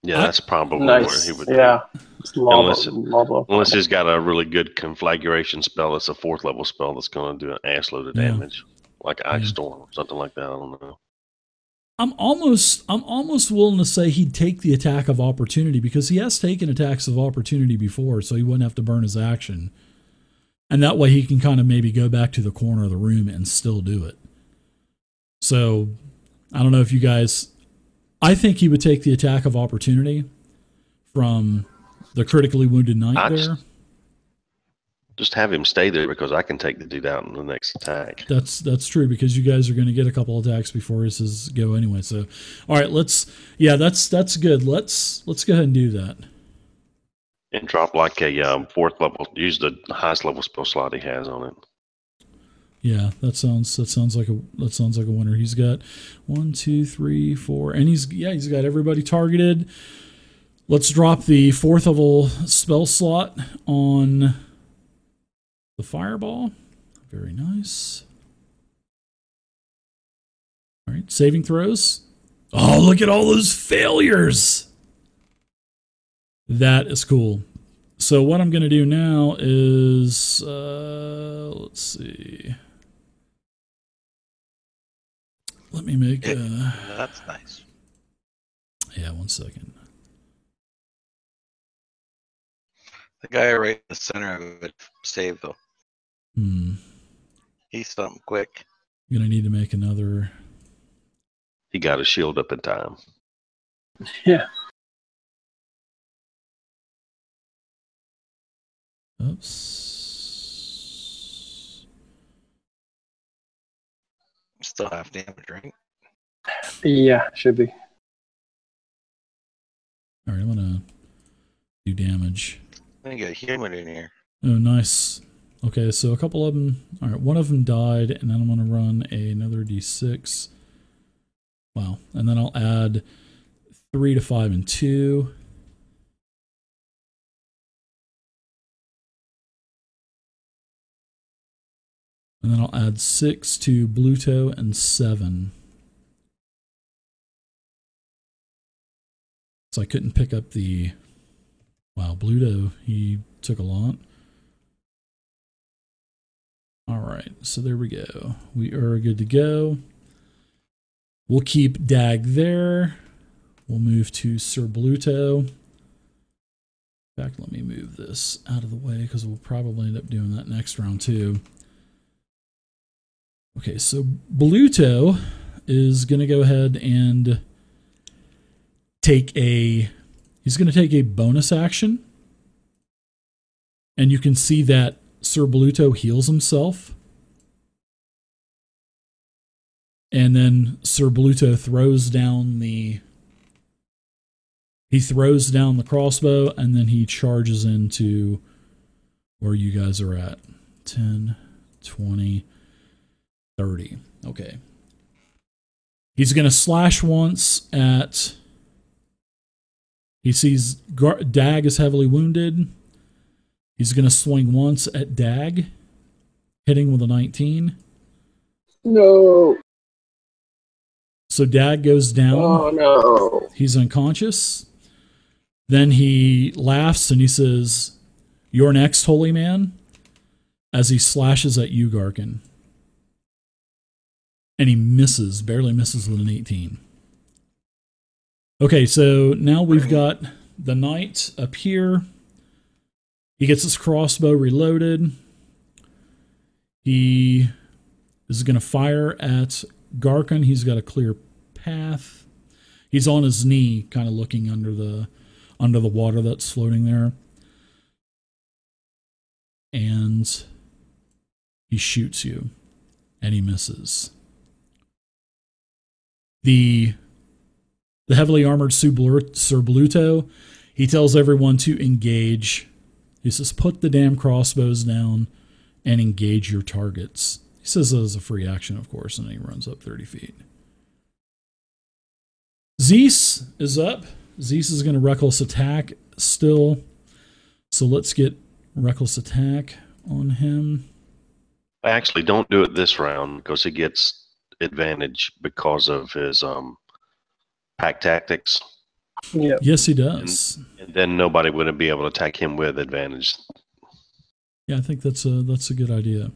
S4: Yeah, that's probably
S3: Nice.
S4: where he would
S3: Yeah.
S4: Unless he's got a really good conflagration spell that's a 4th level spell that's going to do an assload of damage. Like Ice Storm or something like that. I don't know.
S2: I'm almost willing to say he'd take the attack of opportunity, because he has taken attacks of opportunity before, so he wouldn't have to burn his action. And that way he can kind of maybe go back to the corner of the room and still do it. So I don't know if you guys, I think he would take the attack of opportunity from the critically wounded knight there.
S4: Just have him stay there, because I can take the dude out in the next attack.
S2: That's true, because you guys are going to get a couple attacks before he says go anyway. So, all right, that's good. Let's go ahead and do that.
S4: And drop like a 4th level. Use the highest level spell slot he has on it.
S2: Yeah, that sounds like a winner. He's got 1, 2, 3, 4, and he's got everybody targeted. Let's drop the 4th level spell slot on the fireball. Very nice. All right, saving throws. Oh, look at all those failures. That is cool. So what I'm going to do now is, let's see. Let me make
S1: That's nice.
S2: Yeah, 1 second.
S1: The guy right in the center of it saved, though. He's something quick.
S2: I'm going to need to make another.
S4: He got his shield up in time.
S3: Yeah.
S2: Oops.
S1: Still half damage, right?
S3: Yeah, should be.
S2: All right, I'm going to do damage.
S1: I got a human in here.
S2: Oh, nice. Okay, so a couple of them. All right, one of them died, and then I'm going to run another d6. Wow. And then I'll add 3 to 5 and 2. And then I'll add 6 to Bluto and 7. So I couldn't pick up the... Wow, Bluto, he took a lot. All right, so there we go. We are good to go. We'll keep Dag there. we'll move to Sir Bluto. In fact, let me move this out of the way because we'll probably end up doing that next round too. Okay, so Bluto is going to go ahead and he's going to take a bonus action. And you can see that Sir Bluto heals himself. And then Sir Bluto throws down the crossbow, and then he charges into where you guys are at. 10, 20, 30. Okay. He's going to slash once at... He sees Dag is heavily wounded. He's going to swing once at Dag, hitting with a 19.
S3: No.
S2: So Dag goes down.
S3: Oh, no.
S2: He's unconscious. Then he laughs and he says, "You're next, holy man," as he slashes at you, Garkin. And he misses, barely misses with an 18. Okay, so now we've got the knight up here. He gets his crossbow reloaded. He is going to fire at Garkin. He's got a clear path. He's on his knee, kind of looking under the water that's floating there. And he shoots you, and he misses. The heavily armored Sir Bluto, he tells everyone to engage. He says, "Put the damn crossbows down and engage your targets." He says that as a free action, of course, and then he runs up 30 feet. Zeus is up. Zeus is going to reckless attack still. So let's get reckless attack on him.
S4: Actually, don't do it this round because he gets advantage because of his pack tactics.
S3: Yep.
S2: Yes, he does.
S4: And then nobody wouldn't be able to attack him with advantage.
S2: Yeah, I think that's a good idea.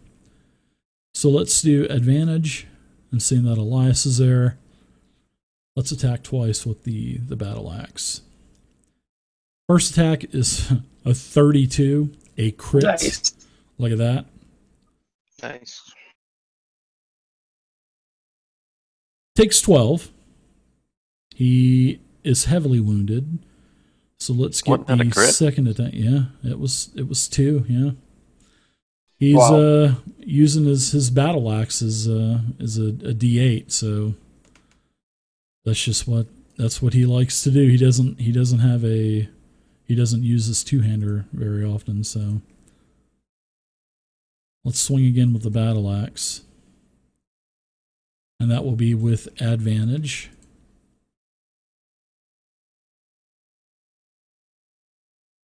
S2: So let's do advantage, and seeing that Elias is there, let's attack twice with the battle axe. First attack is a 32, a crit.
S3: Nice.
S2: Look at that.
S1: Nice.
S2: Takes 12. He is heavily wounded. So let's get the second attack. Yeah, it was 2, yeah. He's using his battle axe as a D8, so that's what he likes to do. He doesn't use his two-hander very often, so let's swing again with the battle axe. And that will be with advantage.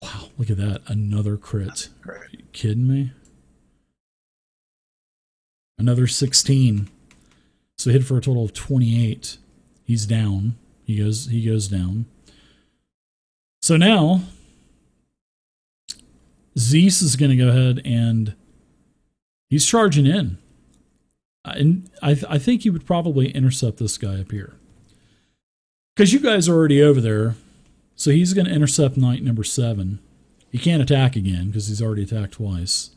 S2: Wow, look at that. Another crit. Are you kidding me? Another 16. So hit for a total of 28. He's down. He goes down. So now Zeus is going to go ahead and he's charging in. And I think he would probably intercept this guy up here. Because you guys are already over there. So he's going to intercept knight number 7. He can't attack again because he's already attacked twice.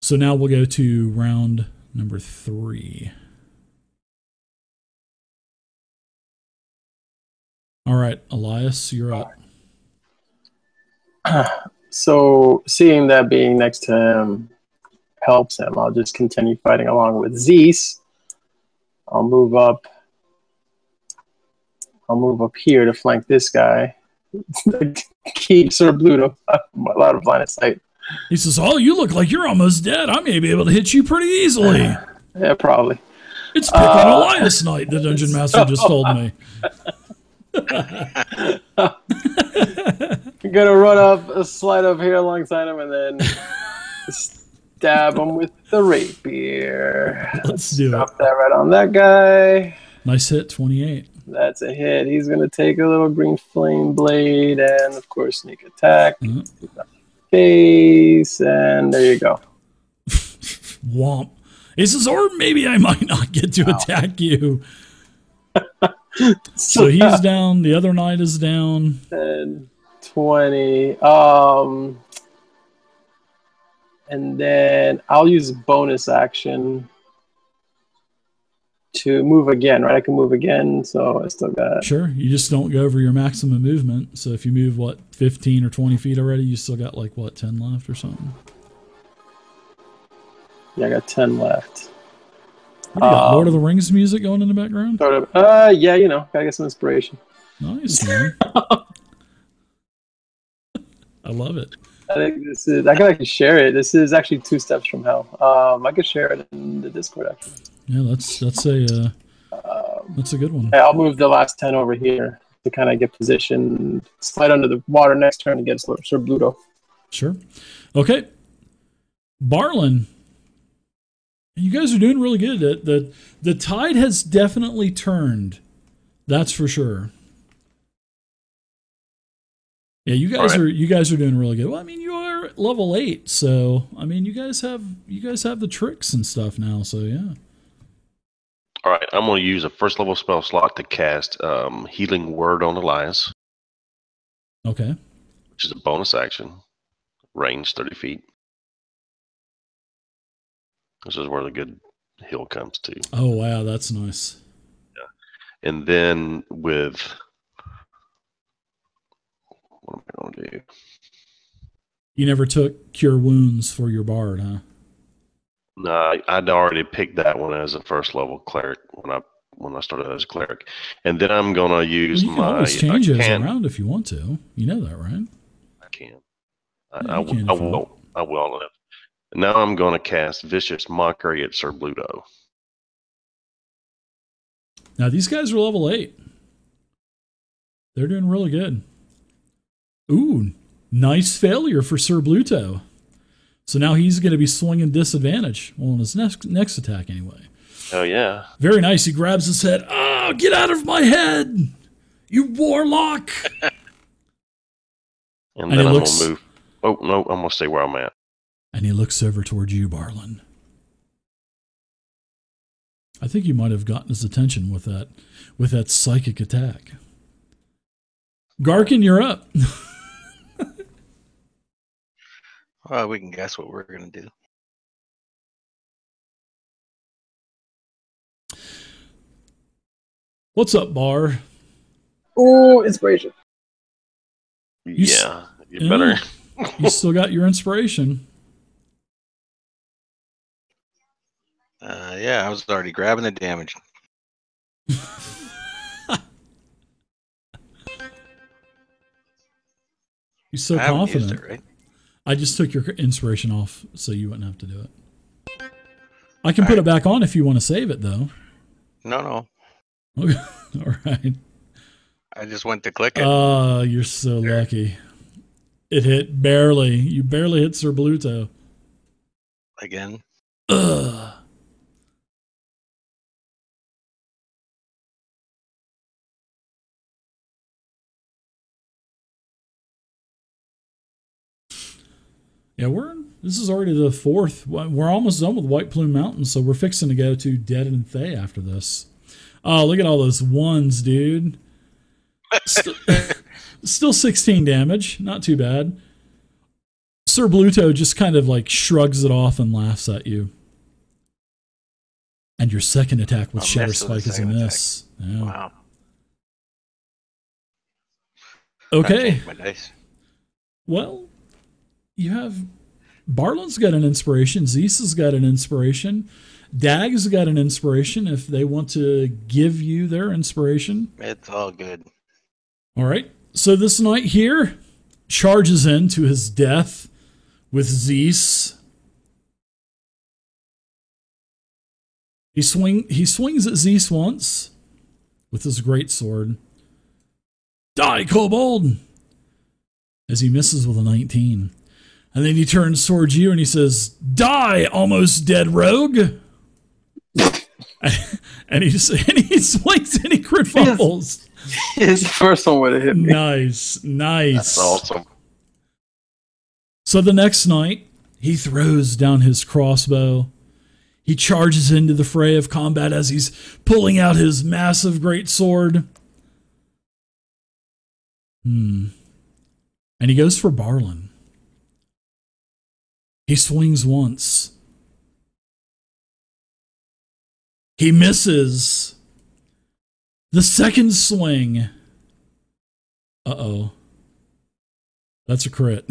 S2: So now we'll go to round number 3. All right, Elias, you're up.
S3: So seeing that being next to him helps him, I'll just continue fighting along with Zeus. I'll move up here to flank this guy. Keep Sir Bluto out of line of sight.
S2: He says, "Oh, you look like you're almost dead. I may be able to hit you pretty easily."
S3: Yeah, probably.
S2: It's pick on Elias night, the Dungeon Master just told me.
S3: I'm gonna run up, slide up here alongside him, and then stab him with the rapier.
S2: Let's do
S3: Drop that right on that guy.
S2: Nice hit, 28.
S3: That's a hit. He's gonna take a little green flame blade, and of course, sneak attack. Face, and there you go.
S2: Womp. He says, "Or maybe I might not get to attack you." So he's down. The other knight is down.
S3: 10, 20. And then I'll use bonus action to move again, right? I can move again, so I still got...
S2: Sure, you just don't go over your maximum movement. So if you move, 15 or 20 feet already, you still got 10 left or something?
S3: Yeah, I got 10 left.
S2: What do you got, Lord of the Rings music going in the background?
S3: Sort of. Yeah, gotta get some inspiration.
S2: Nice, man. I love it.
S3: I think I can actually share it. This is actually 2 steps from hell. I could share it in the Discord, actually.
S2: Yeah, that's a good one.
S3: I'll move the last 10 over here to kind of get positioned, slide under the water next turn to get Sir Bluto.
S2: Sure. Okay. Barlin, you guys are doing really good. The tide has definitely turned. That's for sure. Yeah, you guys are doing really good. Well, I mean, you are at level 8, so I mean, you guys have the tricks and stuff now. So yeah.
S4: All right, I'm going to use a first level spell slot to cast Healing Word on Elias.
S2: Okay.
S4: Which is a bonus action, range 30 feet. This is where the good heal comes to.
S2: Oh wow, that's nice.
S4: Yeah, and then with what am I going to do?
S2: You never took Cure Wounds for your bard, huh?
S4: No, I'd already picked that one as a first level cleric when I started as a cleric, and then I'm gonna use
S2: you can always change those around if you want to. You know that, right?
S4: I can. I will. Now I'm gonna cast Vicious Mockery at Sir Bluto.
S2: Now these guys are level 8. They're doing really good. Ooh, nice failure for Sir Bluto. So now he's going to be swinging disadvantage. Well, on his next attack anyway.
S4: Oh, yeah.
S2: Very nice. He grabs his head. Oh, get out of my head, you warlock.
S4: and then I'm going to move. Oh, no, I'm going to stay where I'm at.
S2: And he looks over towards you, Barlin. I think you might have gotten his attention with that psychic attack. Garkin, you're up.
S1: Well, we can guess what we're going to do.
S2: What's up, Bar?
S3: Ooh, inspiration.
S4: You better.
S2: You still got your inspiration.
S1: Yeah, I was already grabbing the damage.
S2: You're so confident.
S1: Used it, right?
S2: I just took your inspiration off so you wouldn't have to do it. I can put it back on if you want to save it, though.
S1: No.
S2: Okay. All right.
S1: I just went to click it.
S2: Oh, you're so lucky. It hit barely. You barely hit Sir Bluto.
S1: Again.
S2: Ugh. Yeah, this is already the 4th. We're almost done with White Plume Mountain, so we're fixing to go to Dead and Thay after this. Oh, look at all those ones, dude. Still 16 damage. Not too bad. Sir Bluto just kind of shrugs it off and laughs at you. And your second attack with Shatter Spike is a miss. Yeah.
S1: Wow.
S2: Okay.
S1: My dice.
S2: Well, you have Barlin's got an inspiration. Zeus has got an inspiration. Dag's got an inspiration if they want to give you their inspiration.
S1: It's all good.
S2: All right. So this knight here charges into his death with Zeus. He swings at Zeus once with his great sword. Die, kobold! As he misses with a 19. And then he turns towards you and he says, die, almost dead rogue. and he swings and he crit fumbles.
S3: His first one would have hit me.
S2: Nice.
S4: That's awesome.
S2: So the next night, he throws down his crossbow. He charges into the fray of combat as he's pulling out his massive great sword. And he goes for Barlin. He swings once. He misses. The second swing. Uh-oh. That's a crit.